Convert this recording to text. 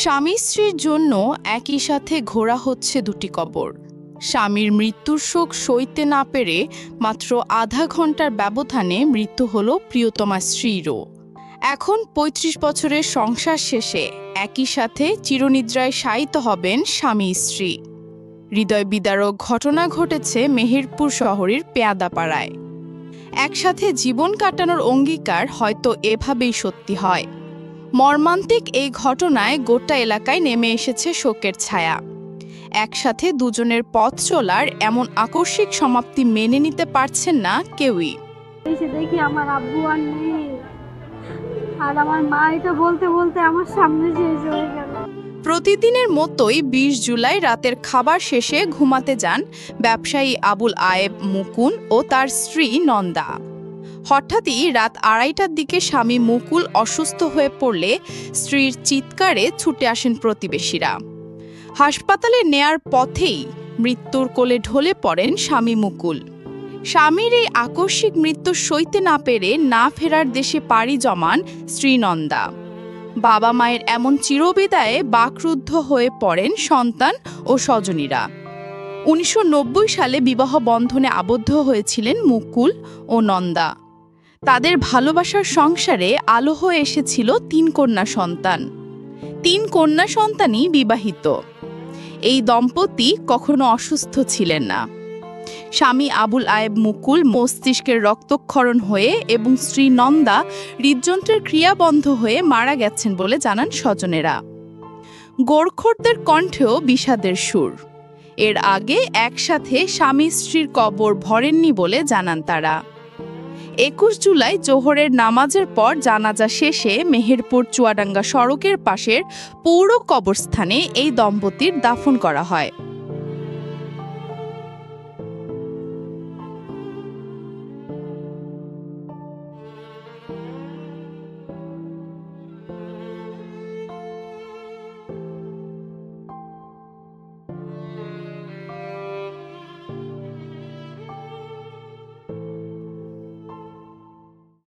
স্বামী স্ত্রীর জন্য একই সাথে ঘোরা হচ্ছে দুটি কবর। স্বামীর মৃত্যুর শোক সইতে না পেরে মাত্র আধা ঘন্টার ব্যবধানে মৃত্যু হল প্রিয়তমা স্ত্রীরও। এখন ৩৫ বছরের সংসার শেষে একই সাথে চিরনিদ্রায় শায়িত হবেন স্বামী স্ত্রী। হৃদয় বিদারক ঘটনা ঘটেছে মেহেরপুর শহরের পেয়াদাপাড়ায়। একসাথে জীবন কাটানোর অঙ্গীকার হয়তো এভাবেই সত্যি হয়। মর্মান্তিক এই ঘটনায় গোটা এলাকায় নেমে এসেছে শোকের ছায়া। একসাথে দুজনের পথ চলার এমন আকস্মিক সমাপ্তি মেনে নিতে পারছেন না কেউই। এসে দেখি আমার আব্বু আর নেই, আর আমার মা এটা বলতে বলতে আমার সামনে শেষ হয়ে গেল। প্রতিদিনের মতোই ২০ জুলাই রাতের খাবার শেষে ঘুমাতে যান ব্যবসায়ী আবুল আয়েব মুকুল ও তার স্ত্রী নন্দা। হঠাৎই রাত ২:৩০টার দিকে স্বামী মুকুল অসুস্থ হয়ে পড়লে স্ত্রীর চিৎকারে ছুটে আসেন প্রতিবেশীরা। হাসপাতালে নেয়ার পথেই মৃত্যুর কোলে ঢলে পড়েন স্বামী মুকুল। স্বামীর এই আকস্মিক মৃত্যু সইতে না পেরে না ফেরার দেশে পাড়ি জমান স্ত্রী নন্দা। বাবা মায়ের এমন চিরবিদায়ে বাকরুদ্ধ হয়ে পড়েন সন্তান ও স্বজনীরা। ১৯৯০ সালে বিবাহ বন্ধনে আবদ্ধ হয়েছিলেন মুকুল ও নন্দা। তাদের ভালোবাসার সংসারে আলো হয়ে এসেছিল ৩ কন্যা সন্তান। ৩ কন্যা সন্তানই বিবাহিত। এই দম্পতি কখনো অসুস্থ ছিলেন না। স্বামী আবুল আয়েব মুকুল মস্তিষ্কের রক্তক্ষরণ হয়ে এবং স্ত্রী নন্দা হৃদযন্ত্রের ক্রিয়া বন্ধ হয়ে মারা গেছেন বলে জানান স্বজনেরা। গোরখোরদের কণ্ঠেও বিষাদের সুর। এর আগে একসাথে স্বামী স্ত্রীর কবর ভরেননি বলে জানান তারা। ২১ জুলাই জোহরের নামাজের পর জানাজা শেষে মেহেরপুর চুয়াডাঙ্গা সড়কের পাশের পৌর কবরস্থানে এই দম্পতির দাফন করা হয়।